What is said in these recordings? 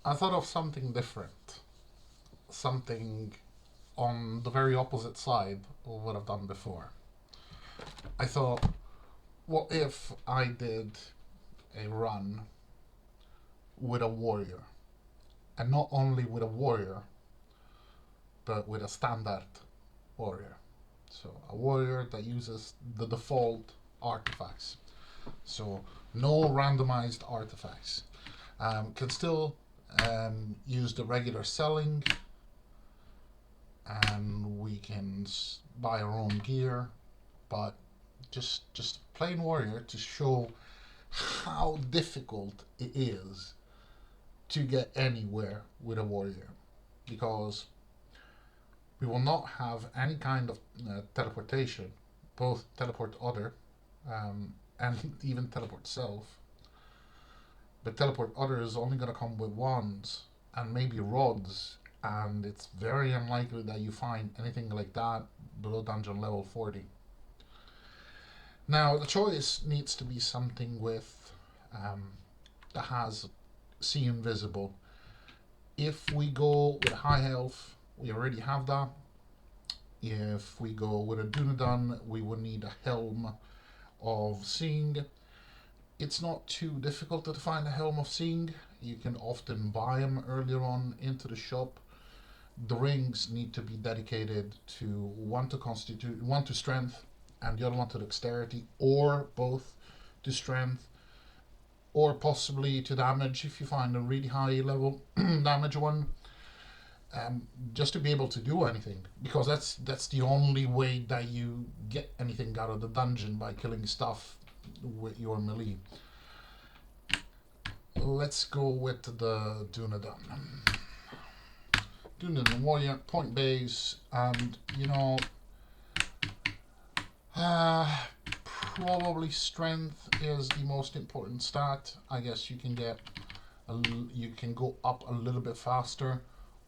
I thought of something different. Something on the very opposite side of what I've done before. I thought, what if I did a run with a warrior? And not only with a warrior, but with a standard warrior. So a warrior that uses the default artifacts. So no randomized artifacts. Can still use the regular selling, and we can buy our own gear, but just plain warrior to show how difficult it is to get anywhere with a warrior, because we will not have any kind of teleportation, both teleport other and even teleport self. But teleport other is only going to come with wands and maybe rods, and it's very unlikely that you find anything like that below dungeon level 40. Now, the choice needs to be something with that has see invisible. If we go with high health, we already have that. If we go with a Dunedain, we would need a helm of seeing. It's not too difficult to find a helm of seeing. You can often buy them earlier on into the shop. The rings need to be dedicated to one to strength and the other one to dexterity, or both to strength, or possibly to damage if you find a really high level damage one. Just to be able to do anything, because that's the only way that you get anything out of the dungeon, by killing stuff with your melee. Let's go with the Dunedain. Dunedain warrior, point base, and probably strength is the most important stat. I guess you can you can go up a little bit faster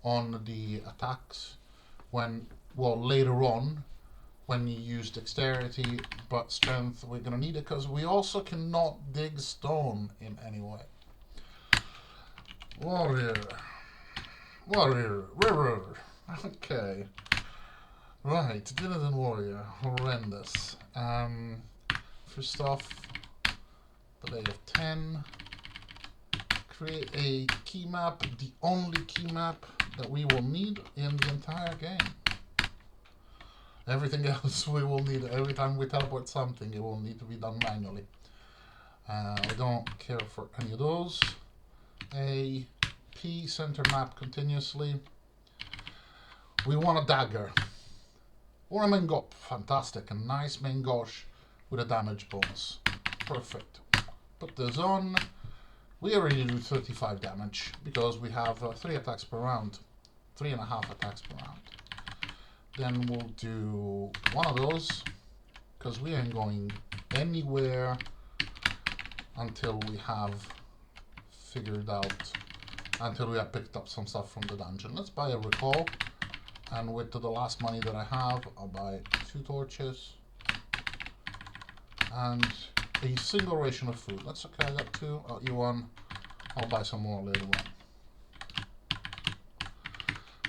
on the attacks later on when you use dexterity, but strength we're gonna need it because we also cannot dig stone in any way. Warrior, river. Okay, right. Denizen warrior, horrendous. First off, delay of 10. Create a key map, the only key map that we will need in the entire game. Everything else we will need, every time we teleport something, it will need to be done manually. We don't care for any of those. A P center map continuously. We want a dagger. Or a Mengop, fantastic, a nice Mengosh with a damage bonus. Perfect. Put this on. We already do 35 damage because we have 3 attacks per round, 3.5 attacks per round. Then we'll do one of those because we ain't going anywhere until we have picked up some stuff from the dungeon. Let's buy a recall, and with the last money that I have, I'll buy 2 torches and a single ration of food. That's okay, I got 2, I'll eat 1. I'll buy some more later on.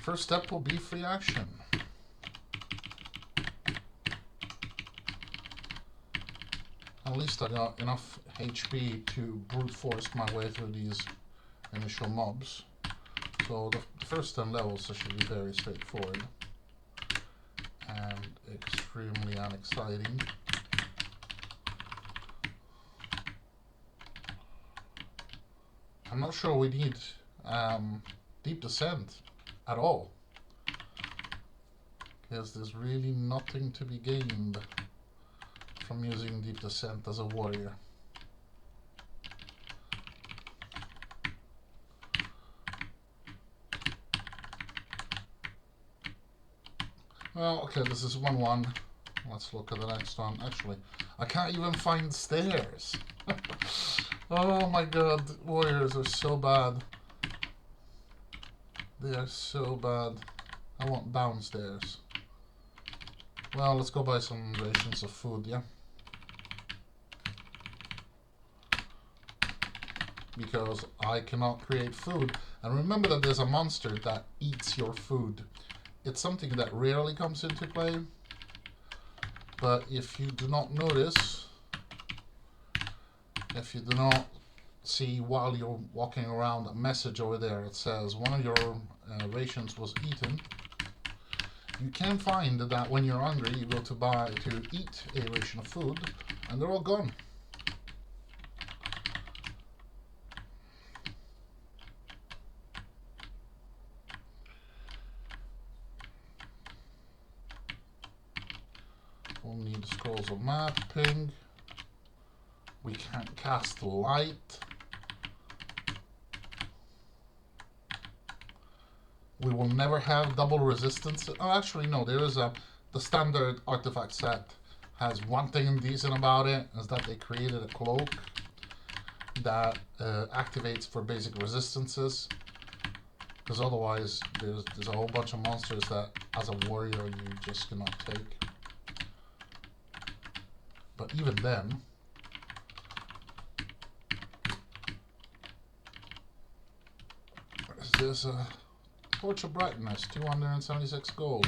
First step will be free action. At least I got enough HP to brute force my way through these initial mobs. So the first 10 levels should be very straightforward and extremely unexciting. I'm not sure we need deep descent at all, because there's really nothing to be gained from using deep descent as a warrior. Well, okay, this is 1-1. Let's look at the next one. Actually, I can't even find stairs. Oh my god, warriors are so bad. They are so bad. I want downstairs. Well, let's go buy some rations of food, yeah? because I cannot create food. And remember that there's a monster that eats your food. It's something that rarely comes into play, but if you do not notice, if you do not see while you're walking around a message over there, it says one of your rations was eaten. You can find that when you're hungry, you go to eat a ration of food, and they're all gone. We'll need scrolls of mapping. We can't cast light. We will never have double resistance. Oh, actually, no. There is the standard artifact set has one thing decent about it, is that they created a cloak that activates for basic resistances. Because otherwise, there's a whole bunch of monsters that, as a warrior, you just cannot take. But even then, there's a Torch of Brightness, 276 gold.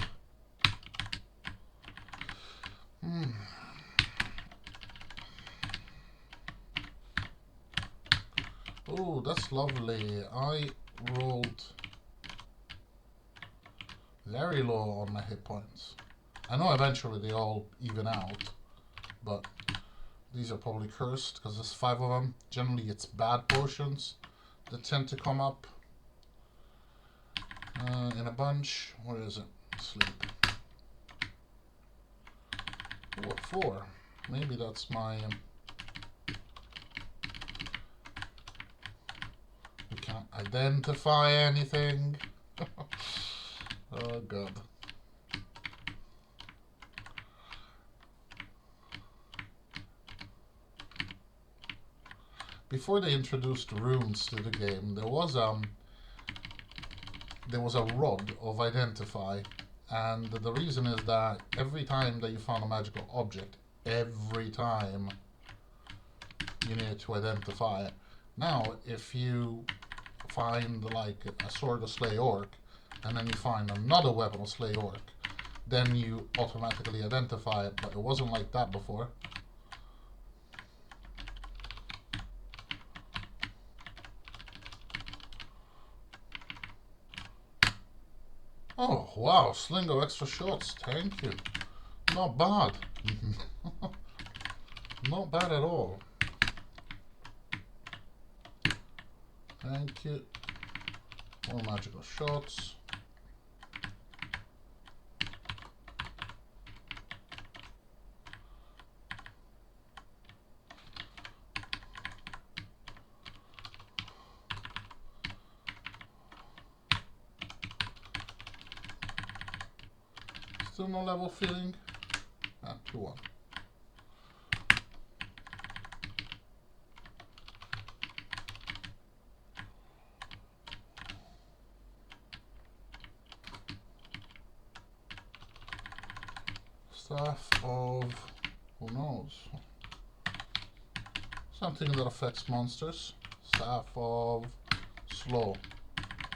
Oh, that's lovely. I rolled very low on my hit points. I know eventually they all even out, but these are probably cursed because there's 5 of them. Generally it's bad potions that tend to come up in a bunch. Where is it? Sleep. What for? Maybe that's my... we can't identify anything. Oh god. Before they introduced runes to the game, there was a rod of identify, and the reason is that every time that you found a magical object, every time you need to identify it. Now, if you find like a sword of Slay Orc, and then you find another weapon of Slay Orc, then you automatically identify it, but it wasn't like that before. Oh, wow, Slingo extra shots, thank you. Not bad. Not bad at all. Thank you. More magical shots. Still no level feeling? Ah, 2-1. Staff of... who knows? Something that affects monsters. Staff of slow.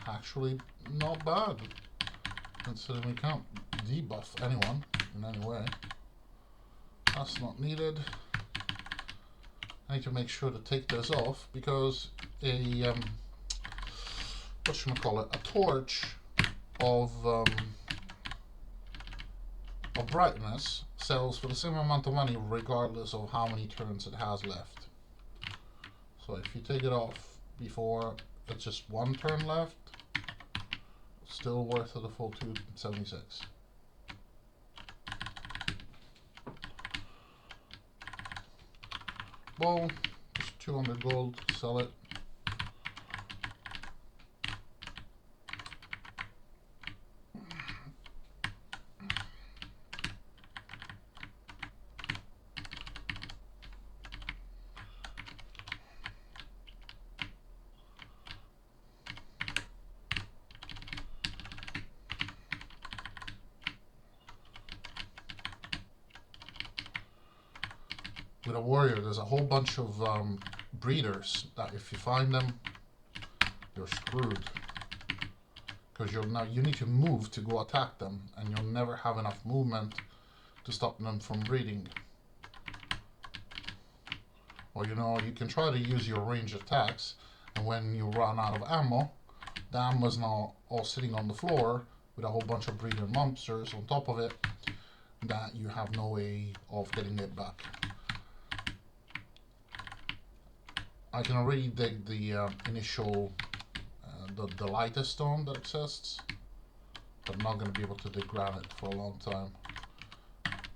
Actually, not bad. Considering we can't debuff anyone in any way. That's not needed. I need to make sure to take this off because a a torch of brightness sells for the same amount of money regardless of how many turns it has left. So if you take it off before it's just 1 turn left, still worth the full 276. Bow, just 200 gold, sell it. With a warrior, there's a whole bunch of breeders that if you find them, you're screwed. Because you need to move to go attack them, and you'll never have enough movement to stop them from breeding. Or you can try to use your range attacks, and when you run out of ammo, the ammo is now all sitting on the floor with a whole bunch of breeding monsters on top of it that you have no way of getting it back. I can already dig the initial, the lightest stone that exists, but I'm not going to be able to dig granite for a long time.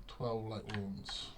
12 light wounds.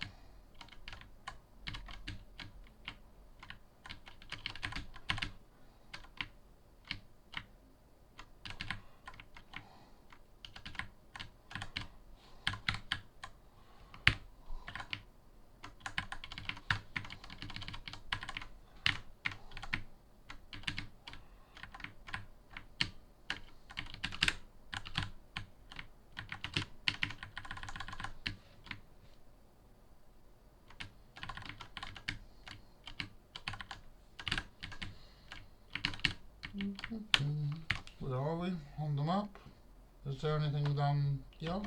Where are we on the map? Is there anything down here?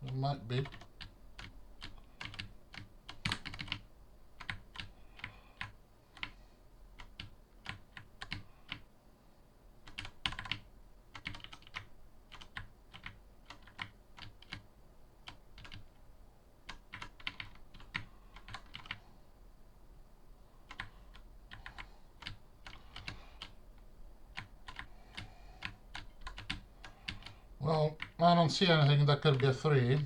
There might be. Well, I don't see anything that could be a 3.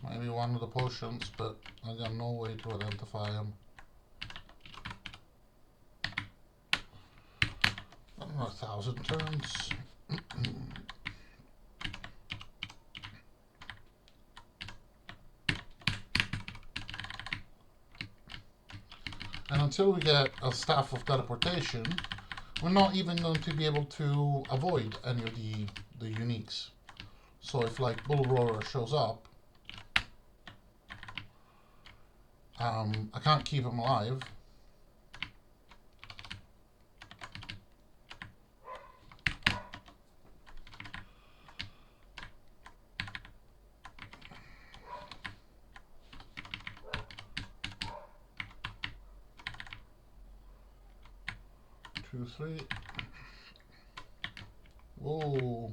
Maybe one of the potions, but I got no way to identify them. I don't know, 1,000 turns. And until we get a staff of teleportation, we're not even going to be able to avoid any of the uniques. So if like Bull Roarer shows up, I can't keep him alive. Two, three. Whoa.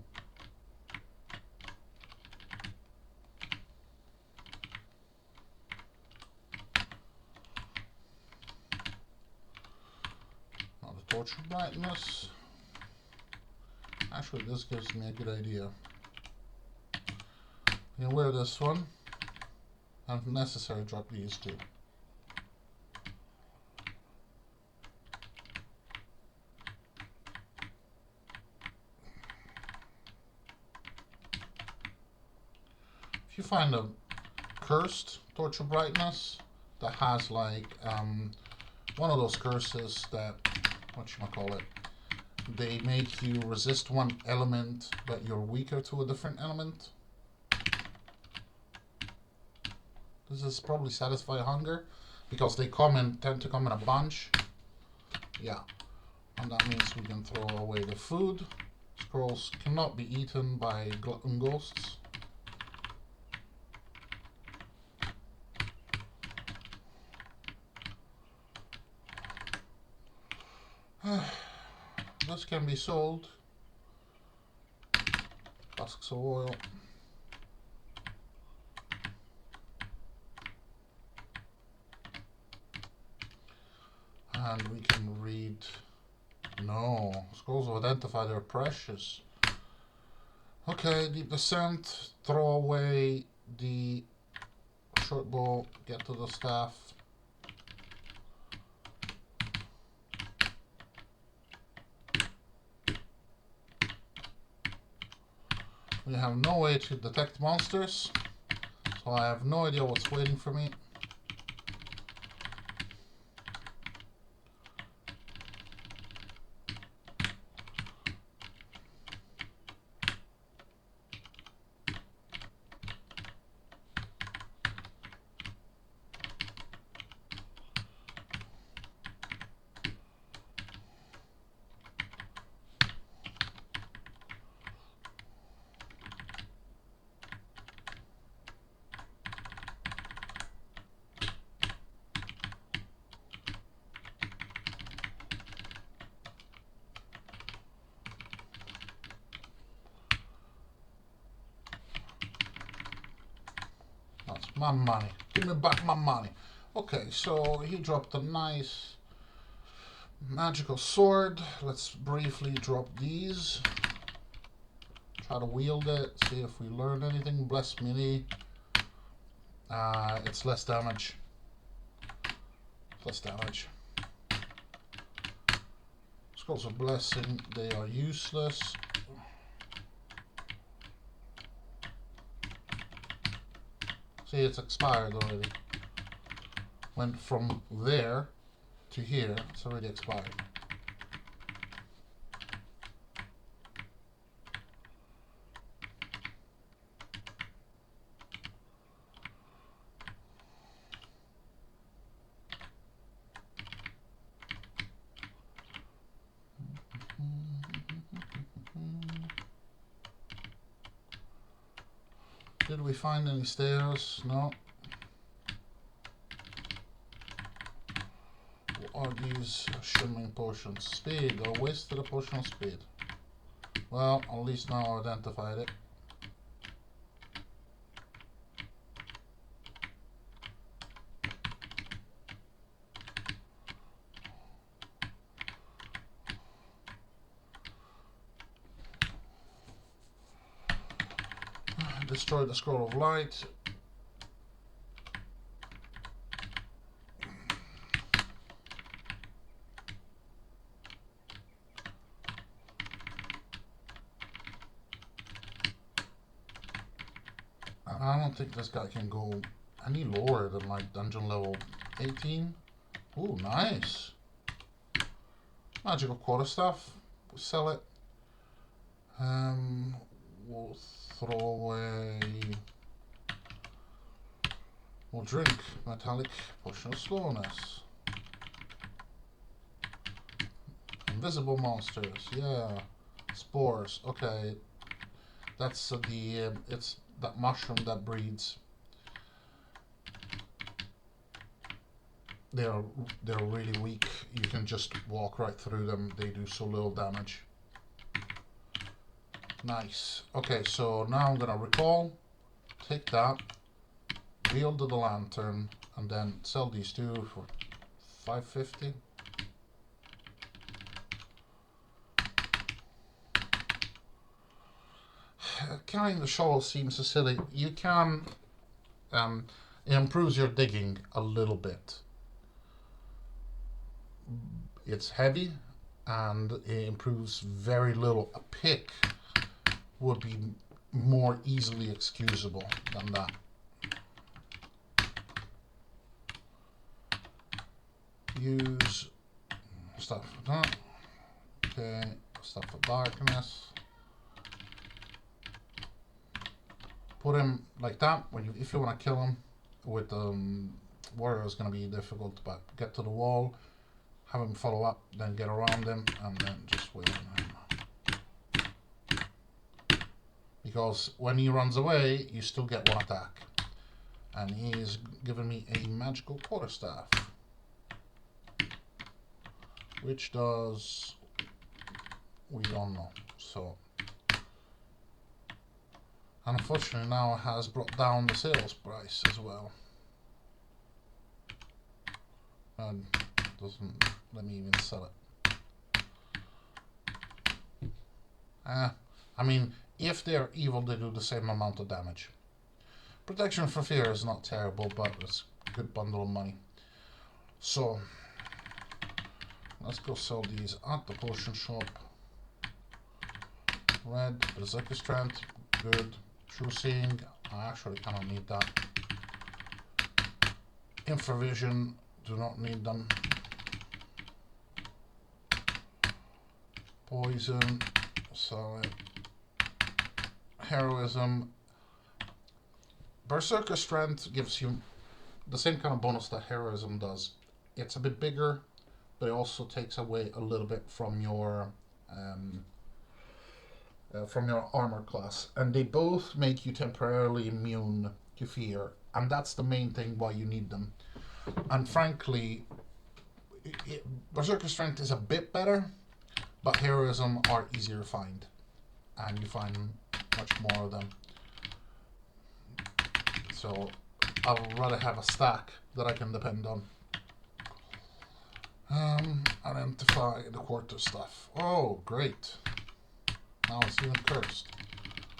Now the torch brightness. Actually, this gives me a good idea. You can wear this one, and if necessary, drop these two. If you find a cursed torch of brightness that has like one of those curses that, whatchamacallit, they make you resist one element but you're weaker to a different element. This is probably satisfy hunger because they tend to come in a bunch. Yeah, and that means we can throw away the food. Scrolls cannot be eaten by glutton ghosts. This can be sold. Husks of oil. And we can read. No, scrolls of identify, they're precious. Okay, deep descent, throw away the short bow, get to the staff. We have no way to detect monsters, so I have no idea what's waiting for me. My money. Give me back my money. Okay, so he dropped a nice magical sword. Let's briefly drop these. Try to wield it. See if we learn anything. Bless melee. It's less damage. Less damage. Scrolls of Blessing, they are useless. See, it's expired already. Went from there to here, it's already expired. Did we find any stairs? No. What are these shimmering potions? Speed. I wasted a potion of speed. Well, at least now I identified it. Destroy the scroll of light. I don't think this guy can go any lower than like dungeon level 18. Ooh, nice. Magical quarterstaff. We'll sell it. We'll throw away. We'll drink metallic potion of slowness. Invisible monsters. Yeah. Spores. Okay. That's it's that mushroom that breeds. They're really weak. You can just walk right through them. They do so little damage. Nice. Okay, so now I'm gonna recall, take that, wield the lantern, and then sell these two for 550. Carrying the shovel seems so silly. You can, it improves your digging a little bit. It's heavy, and it improves very little. A pick would be more easily excusable than that. Use stuff for that. Okay, stuff for darkness. Put him like that. If you want to kill him with warrior, is going to be difficult, but get to the wall, have him follow up, then get around him, and then just wait on him. Because when he runs away, you still get one attack. And he's given me a magical quarterstaff, which does, we don't know. So, and unfortunately now it has brought down the sales price as well. And doesn't let me even sell it. I mean, if they're evil, they do the same amount of damage. Protection for fear is not terrible, but it's a good bundle of money. So, let's go sell these at the potion shop. Red, Berserker Strength, good. True Seeing, I actually cannot need that. Infravision, do not need them. Poison, sell it. Heroism. Berserker Strength gives you the same kind of bonus that Heroism does. It's a bit bigger, but it also takes away a little bit from your armor class, and they both make you temporarily immune to fear, and that's the main thing why you need them. And frankly, Berserker Strength is a bit better, but Heroism are easier to find, and you find much more of them. So I'd rather have a stack that I can depend on. Identify the quarter stuff. Oh, great. Now it's even cursed.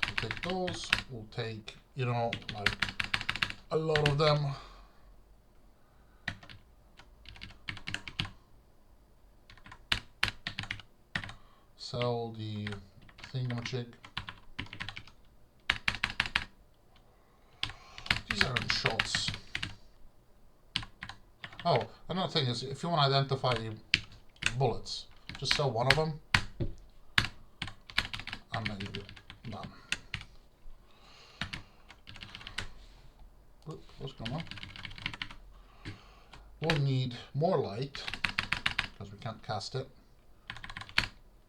We'll take those. We'll take, you know, like a lot of them. Sell the thingamajig. These aren't shots. Oh, another thing is, if you want to identify bullets, just sell one of them, and then you're done. Oop, what's going on? We'll need more light, because we can't cast it.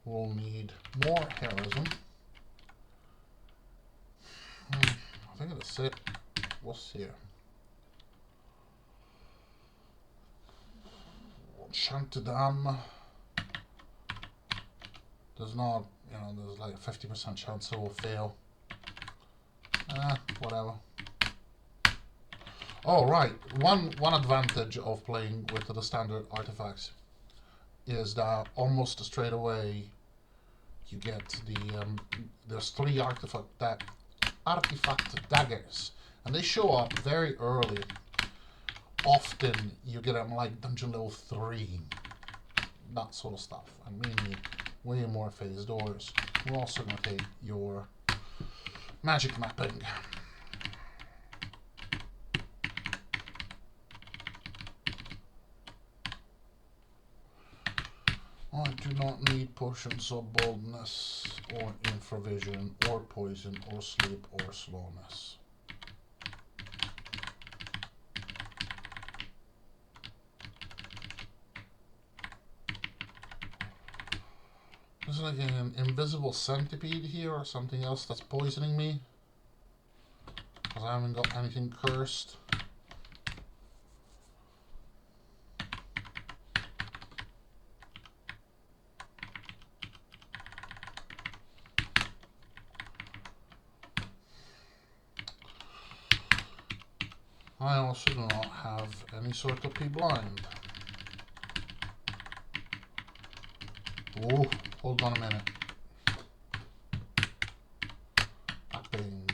We'll need more heroism. I think that's it. What's here? Enchanted Am. There's not, you know, there's like a 50% chance it will fail. Whatever. Oh, right. One advantage of playing with the standard artifacts is that almost straight away you get the there's 3 artifact daggers, and they show up very early. Often you get them like dungeon level 3, that sort of stuff, and mainly way more phase doors. We're also going to take your magic mapping. I do not need potions of boldness, or infravision, or poison, or sleep, or slowness. There's like an invisible centipede here, or something else that's poisoning me, because I haven't got anything cursed. I also do not have any sort of blind. Oh, hold on a minute. Mapping.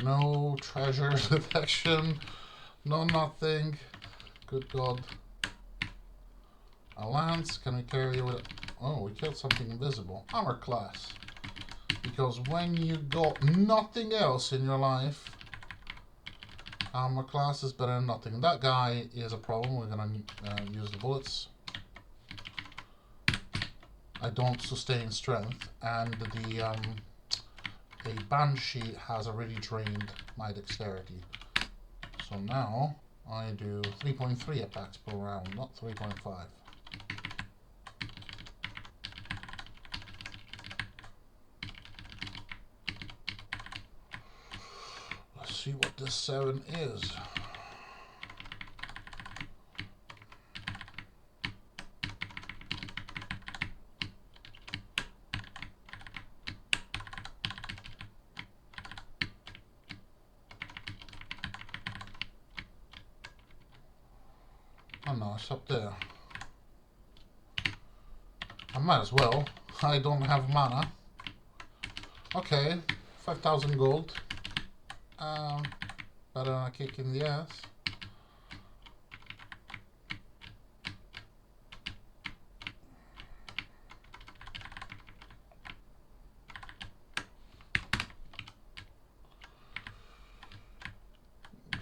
No treasure detection. No nothing. Good God. A lance, can we carry it with... Oh, we killed something invisible. Armor class. Because when you got nothing else in your life, armor class is better than nothing. That guy is a problem. We're gonna use the bullets. I don't sustain strength, and a banshee has already drained my dexterity. So now I do 3.3 attacks per round, not 3.5. Let's see what this 7 is. Oh no, it's up there. I might as well. I don't have mana. Okay, 5,000 gold. Better than a kick in the ass.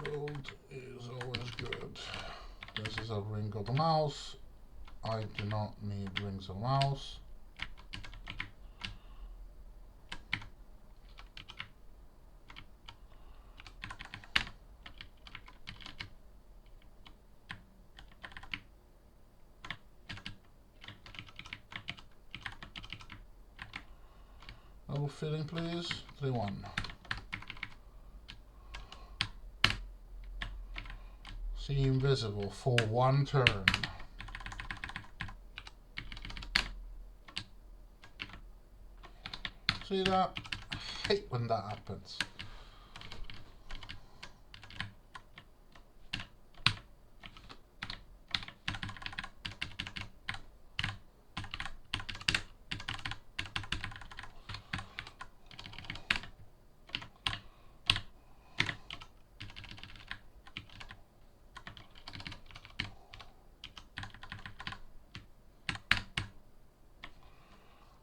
Gold is always good. This is a ring of the mouse. I do not need rings of mouse. Double filling, please. 3-1. See invisible for one turn. See that? I hate when that happens.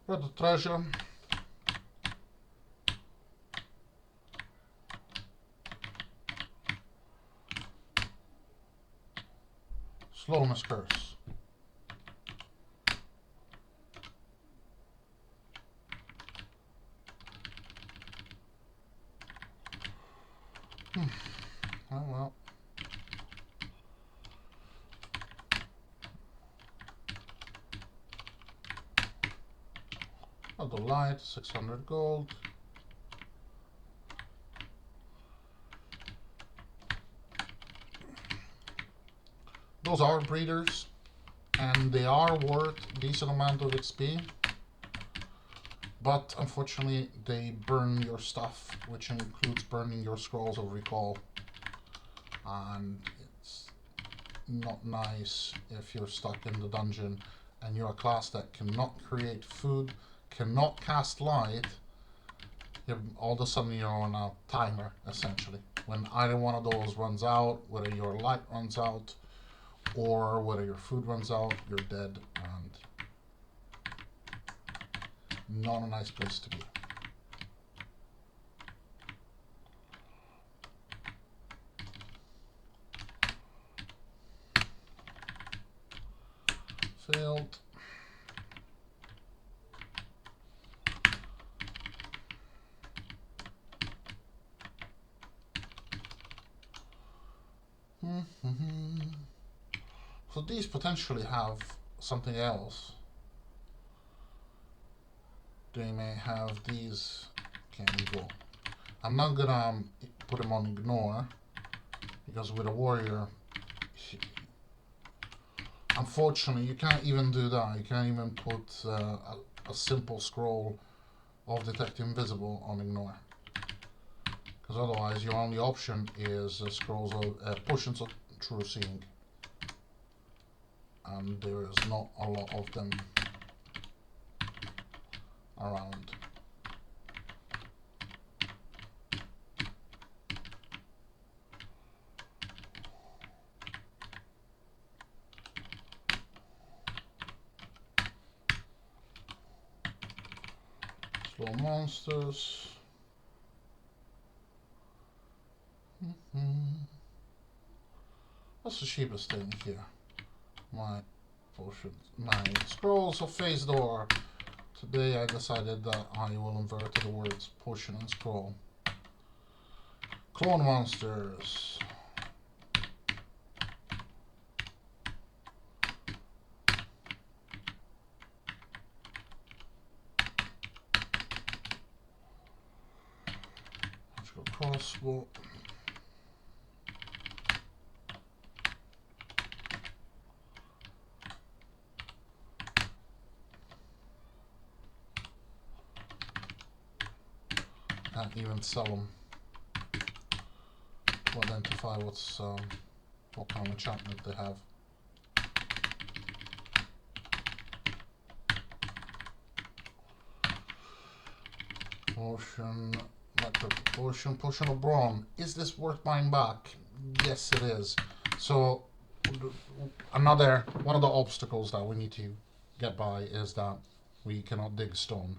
Got the treasure. Slowness curse. Oh well. Oh, the light, 600 gold. Those are breeders, and they are worth a decent amount of XP. But unfortunately, they burn your stuff, which includes burning your scrolls of recall. And it's not nice if you're stuck in the dungeon and you're a class that cannot create food, cannot cast light. All of a sudden you're on a timer, essentially. When either one of those runs out, whether your light runs out or whether your food runs out, you're dead, and not a nice place to be. Failed. So these potentially have something else. They may have these. Can go. I'm not gonna put them on ignore because with a warrior, unfortunately, you can't even do that. You can't even put a simple scroll of detect invisible on ignore, because otherwise your only option is scrolls of potions of true seeing, and there is not a lot of them around. Slow monsters. What's the cheapest thing here? My potions, my scrolls of phase door. Today I decided that I will invert the words potion and scroll. Clone monsters. Let's go crossbow. Can't even sell them to identify what kind of enchantment they have. Potion, potion of brawn. Is this worth buying back? Yes, it is. So another one of the obstacles that we need to get by is that we cannot dig stone.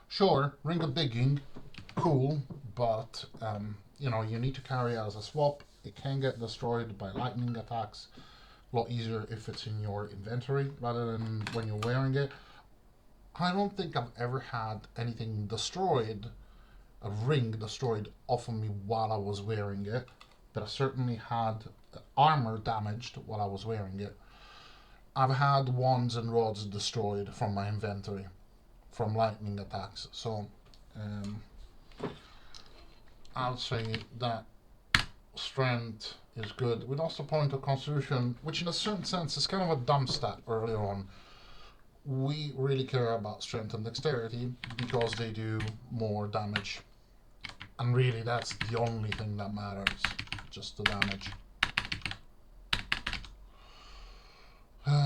Sure, ring of digging, cool, but you need to carry it as a swap. It can get destroyed by lightning attacks. A lot easier if it's in your inventory rather than when you're wearing it. I don't think I've ever had anything destroyed, a ring destroyed off of me while I was wearing it, but I certainly had armor damaged while I was wearing it. I've had wands and rods destroyed from my inventory from lightning attacks. So I'd say that strength is good. We lost a point of Constitution, which in a certain sense is kind of a dumb stat earlier on. We really care about strength and dexterity because they do more damage. And really that's the only thing that matters, just the damage.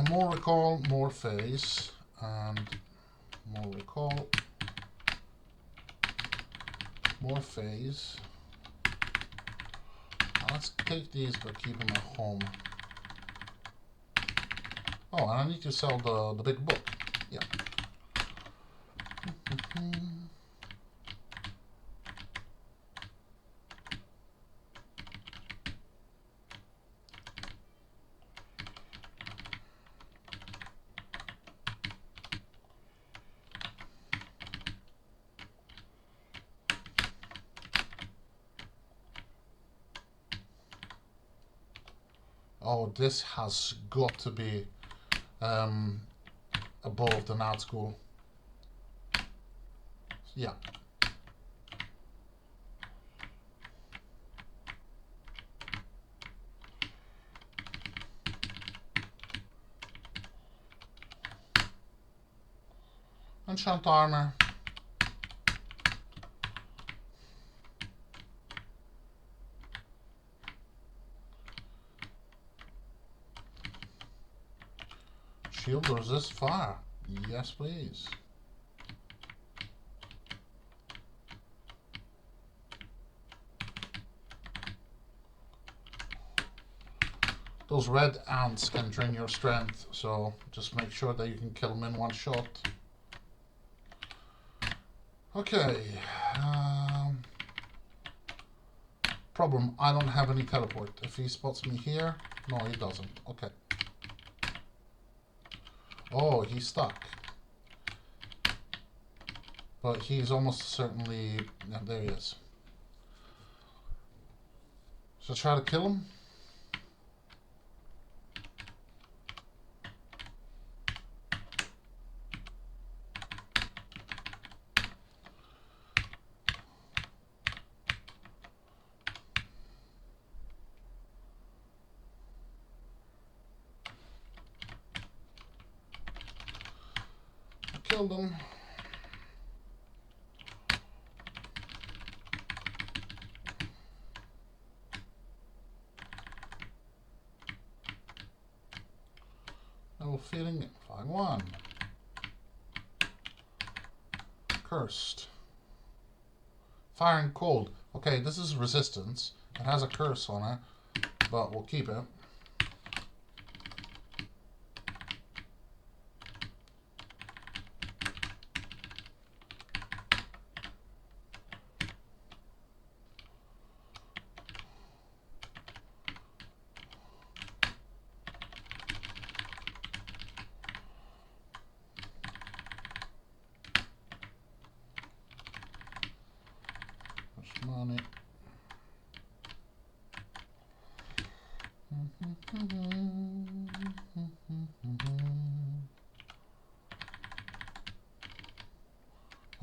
More recall, more phase, and more recall, more phase. Now let's take these but keep them at home. Oh, and I need to sell the big book. Yeah. Oh, this has got to be above the Nat School. Yeah. Enchant armor. Shield resist fire. Yes, please. Those red ants can drain your strength, so just make sure that you can kill them in one shot. Okay. Problem, I don't have any teleport. If he spots me here, no, he doesn't. Okay. Oh, he's stuck. But he's almost certainly... Yeah, there he is. So try to kill him. I killed him. Level feeling 5-1. Cursed. Fire and cold. Okay, this is resistance. It has a curse on it, but we'll keep it. Money.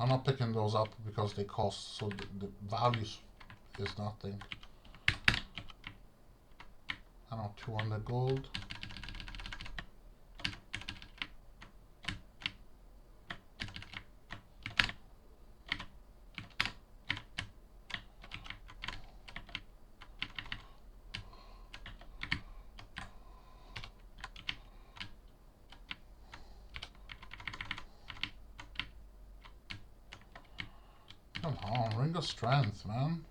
I'm not picking those up because they cost, so the values is nothing. I know, 200 gold. Come on, ring of strength, man.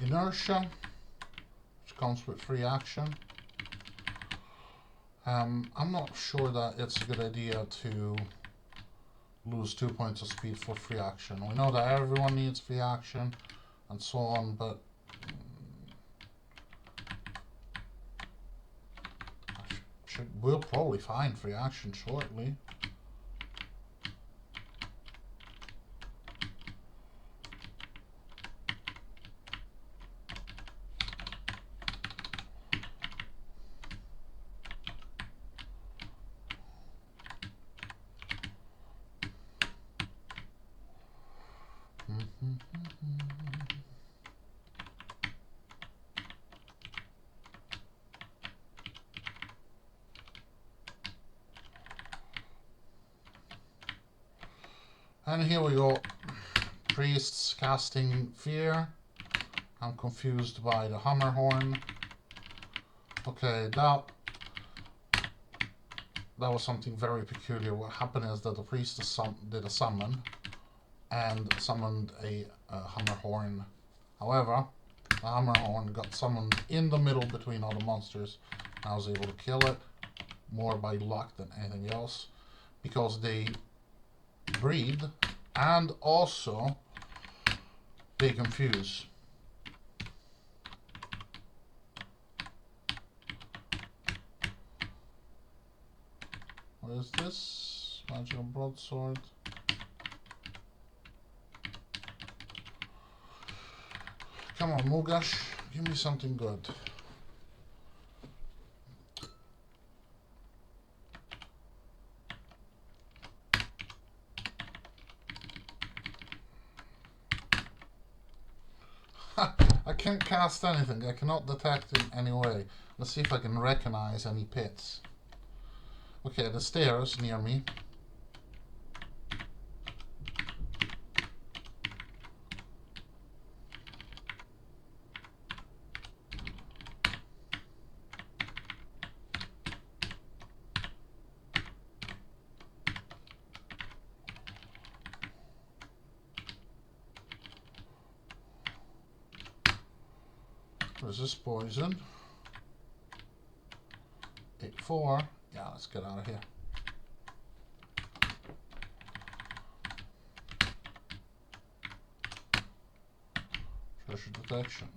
Inertia, which comes with free action. I'm not sure that it's a good idea to lose 2 points of speed for free action. We know that everyone needs free action and so on, but we'll probably find free action shortly. And here we go. Priests casting fear. I'm confused by the hammer horn. Okay, that was something very peculiar. What happened is that the priest did a summon and summoned a hammer horn. However, the hammer horn got summoned in the middle between all the monsters. I was able to kill it more by luck than anything else because they breed and also they confuse. What is this? Magical broadsword. Come on, Mugash, give me something good. I can't cast anything. I cannot detect in any way. Let's see if I can recognize any pits. Okay, the stairs near me. Resist poison. 8-4. Yeah, let's get out of here. Treasure detection.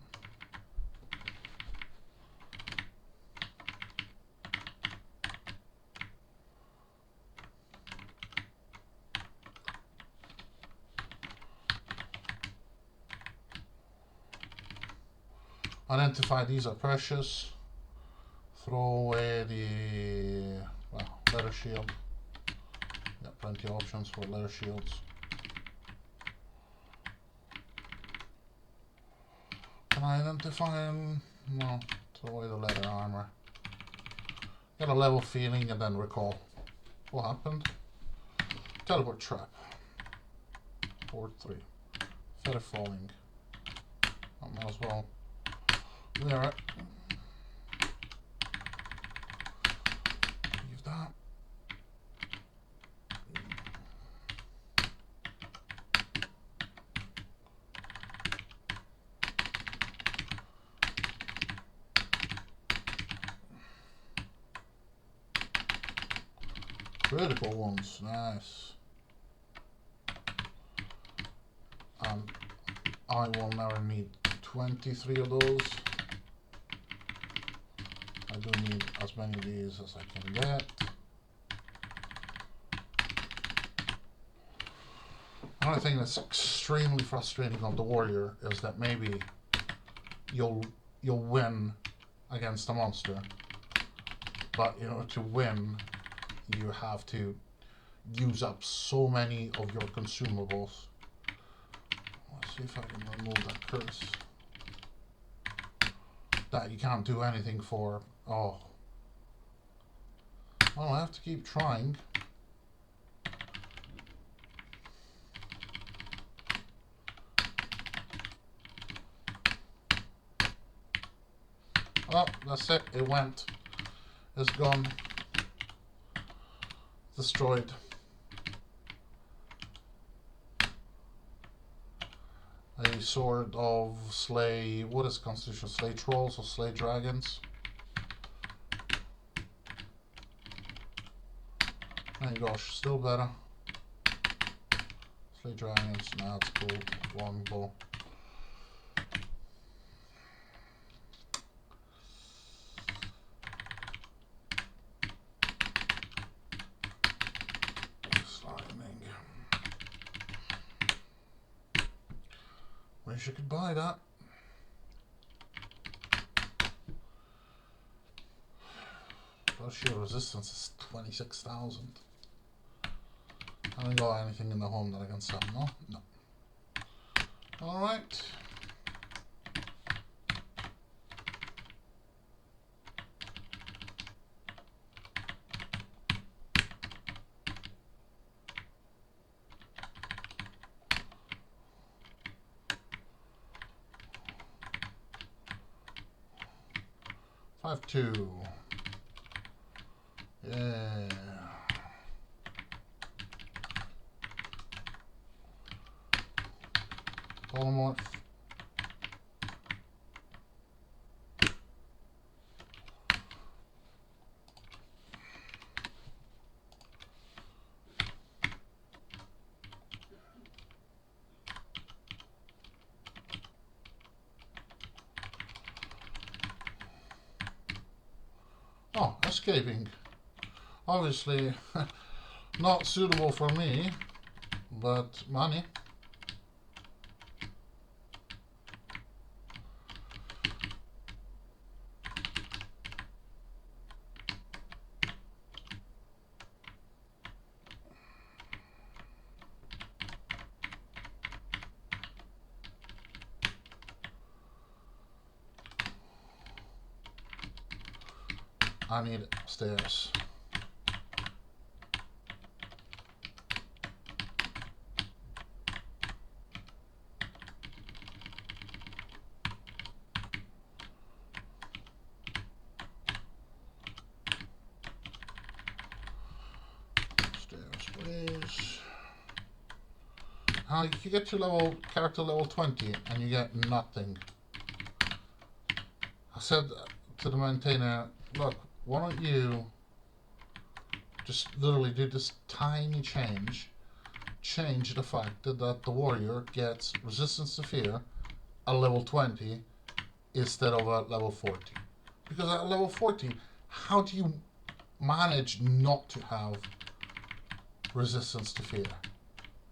Identify these are precious. Throw away the leather shield. Got plenty of options for leather shields. Can I identify them? No. Throw away the leather armor. Get a level feeling and then recall. What happened? Teleport trap. Port 3. Feather falling. I might as well wear it. Leave that. Critical ones, nice. I will never need 23 of those. I do need as many of these as I can get. Another thing that's extremely frustrating of the warrior is that maybe you'll win against a monster, but you know, to win you have to use up so many of your consumables. Let's see if I can remove that curse. That you can't do anything for. Oh. Well, I have to keep trying. Oh, that's it. It went. It's gone. Destroyed. A sword of slay. What is constitution? Slay trolls or slay dragons? Oh gosh, still better. Slay dragons. Nah, that's cool. Longbow. Wish you could buy that. Plus sheer resistance is 26,000. I haven't got anything in the home that I can sell, no? No. All right. Five two. Yeah. Polymorph. Oh, escaping. Obviously, not suitable for me, but money. I need stairs. Stairs, please. You get to character level 20 and you get nothing. I said to the maintainer, look, why don't you just literally do this tiny change the fact that the warrior gets resistance to fear at level 20 instead of at level 40. Because at level 40, how do you manage not to have resistance to fear?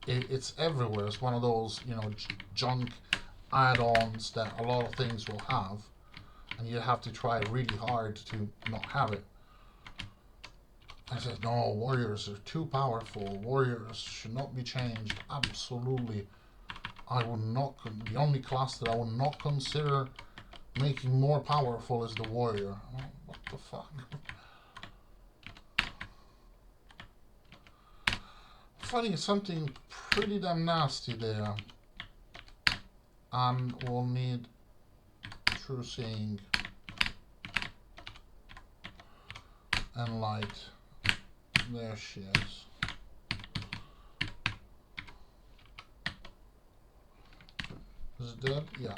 It's everywhere. It's one of those, junk add-ons that a lot of things will have, and you have to try really hard to not have it. I said, no, warriors are too powerful. Warriors should not be changed. Absolutely. I would not. The only class that I would not consider making more powerful is the warrior. Oh, what the fuck? Fighting something pretty damn nasty there. And we'll need true seeing and light. There she is. Is it dead? Yeah.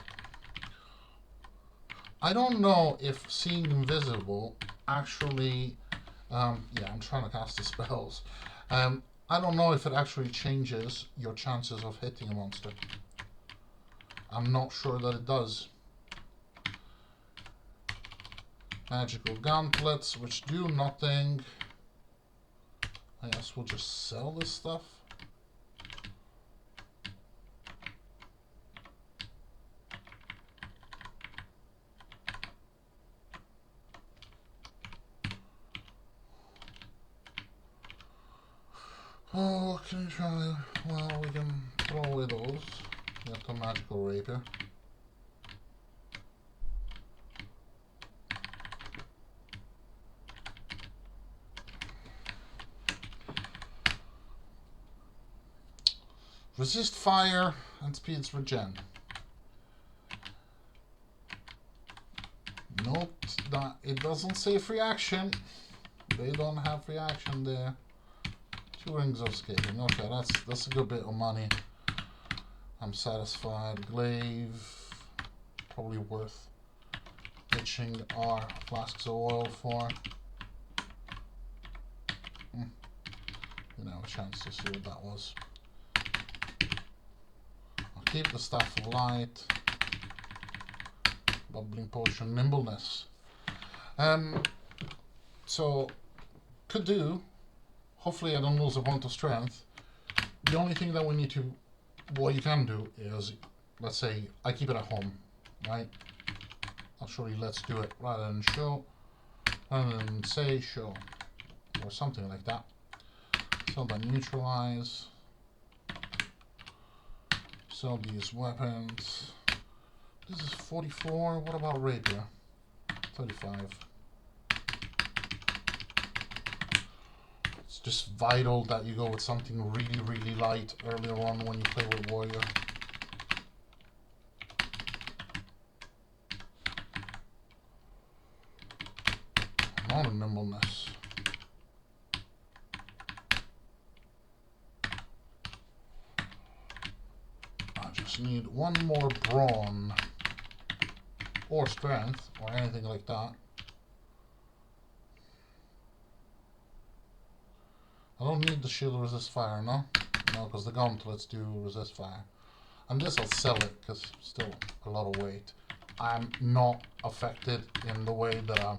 I don't know if seeing invisible actually... yeah, I'm trying to cast the spells. I don't know if it actually changes your chances of hitting a monster. I'm not sure that it does. Magical gauntlets, which do nothing. I guess we'll just sell this stuff. Oh, can we try? Well, we can throw away those. Get the magical rapier. Resist fire and speeds regen. Note that it doesn't say free action. They don't have free action there. 2 rings of escaping. Okay, that's a good bit of money. I'm satisfied. Glaive, probably worth pitching our flasks of oil for. Didn't have a chance to see what that was. I'll keep the staff of light. Bubbling potion, nimbleness. So could do. Hopefully I don't lose a point of strength. The only thing that we need to, what you can do is, let's say I keep it at home, right? I'll show you let's do it rather than show, rather than say show, or something like that. So then neutralize, sell these weapons. This is 44. What about rapier? 35. It's just vital that you go with something really, really light earlier on when you play with warrior. Not a nimbleness. I just need one more brawn or strength or anything like that. I don't need the shield resist fire, no? No, because the gauntlets do resist fire. And this I'll sell it because still a lot of weight. I'm not affected in the way that a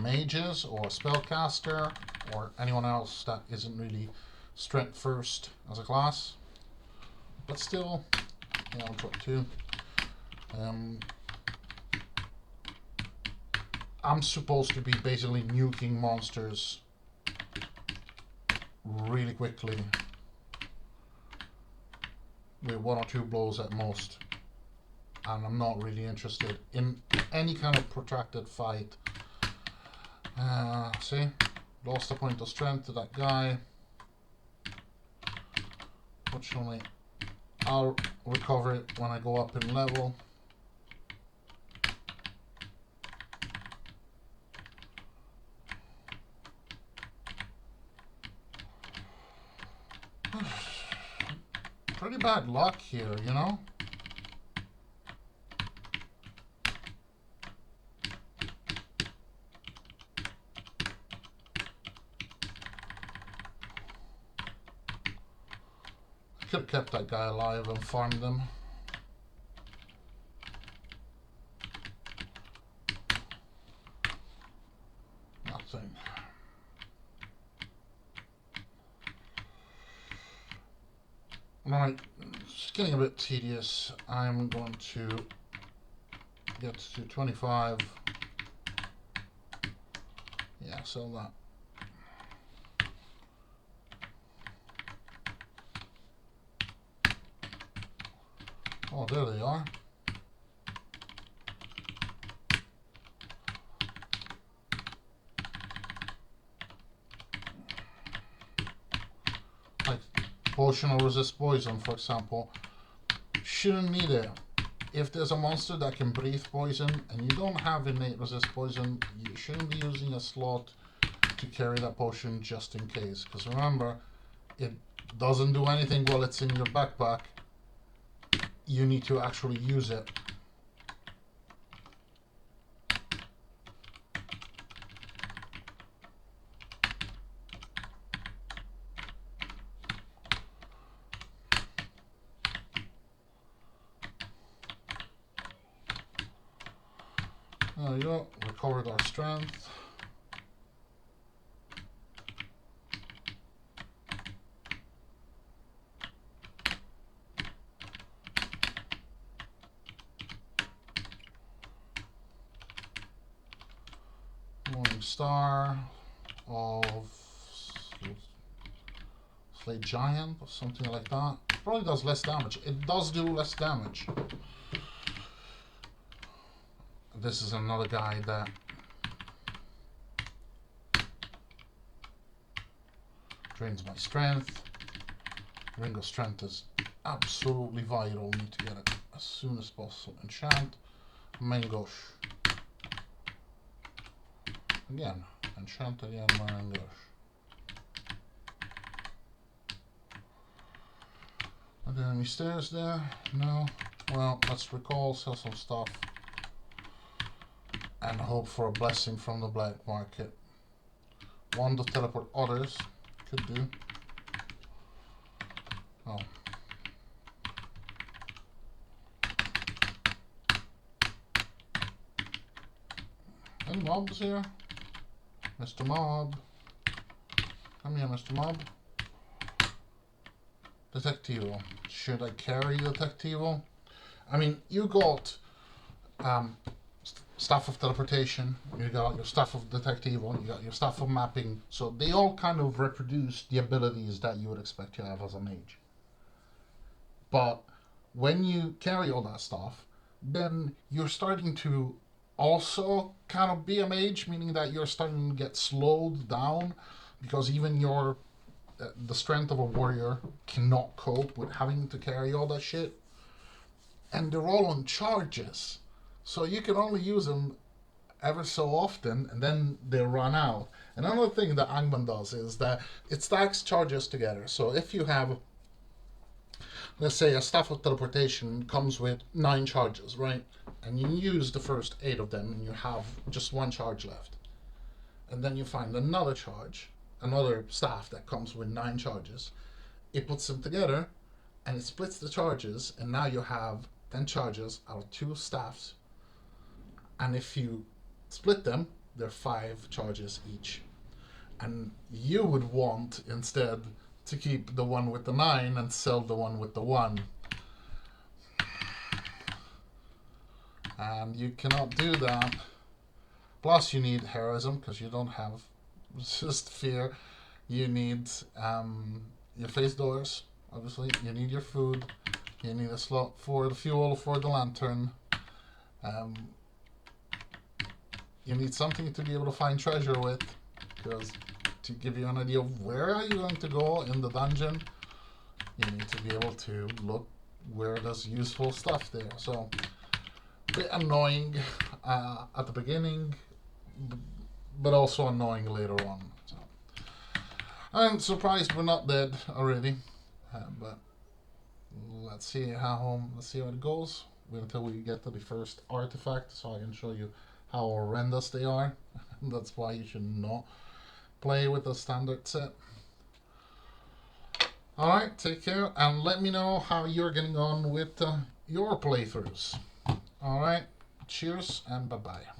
mage is, or a spellcaster, or anyone else that isn't really strength first as a class. But still, yeah, I'll drop 2. I'm supposed to be basically nuking monsters really quickly with 1 or 2 blows at most, and I'm not really interested in any kind of protracted fight. See, lost a point of strength to that guy. Fortunately, I'll recover it when I go up in level. Pretty bad luck here, you know? I could have kept that guy alive and farmed him. Nothing. Right, it's getting a bit tedious. I'm going to get to 25. Yeah, sell that. Oh, there they are. Like potion or resist poison, for example. Shouldn't need it. If there's a monster that can breathe poison and you don't have innate resist poison, you shouldn't be using a slot to carry that potion just in case. Because remember, it doesn't do anything while it's in your backpack. You need to actually use it. There we go, recovered our strength. Morning Star of Slay Giant or something like that. Probably does less damage. It does do less damage. This is another guy that drains my strength. Ring of Strength is absolutely vital. Need to get it as soon as possible. Enchant. Mangosh. Again. Enchant again, Mangosh. Are there any stairs there? No. Well, let's recall, sell some stuff. And hope for a blessing from the black market. Wand of Teleport Others. Could do. Oh. Any mobs here? Mr. Mob. Come here, Mr. Mob. Detectivo. Should I carry Detectivo? I mean, you got staff of teleportation, you got your staff of detect evil, you got your staff of mapping. So they all kind of reproduce the abilities that you would expect to have as a mage. But when you carry all that stuff, then you're starting to also kind of be a mage, meaning that you're starting to get slowed down because even your the strength of a warrior cannot cope with having to carry all that shit. And they're all on charges, so you can only use them ever so often, and then they run out. Another thing that Angban does is that it stacks charges together. So if you have, let's say, a staff of teleportation comes with 9 charges, right? And you use the first 8 of them, and you have just 1 charge left. And then you find another charge, another staff that comes with 9 charges. It puts them together, and it splits the charges, and now you have 10 charges out of 2 staffs. And if you split them, they're 5 charges each. And you would want instead to keep the one with the 9 and sell the one with the 1. And you cannot do that. Plus, you need heroism because you don't have just fear. You need your face doors, obviously. You need your food. You need a slot for the fuel for the lantern. You need something to be able to find treasure with, because to give you an idea of where are you going to go in the dungeon, you need to be able to look where there's useful stuff there. So, a bit annoying at the beginning, but also annoying later on. So, I'm surprised we're not dead already, but let's see how it goes. Wait until we get to the first artifact, so I can show you how horrendous they are. That's why you should not play with the standard set. Alright, take care, and let me know how you're getting on with your playthroughs. Alright, cheers, and bye-bye.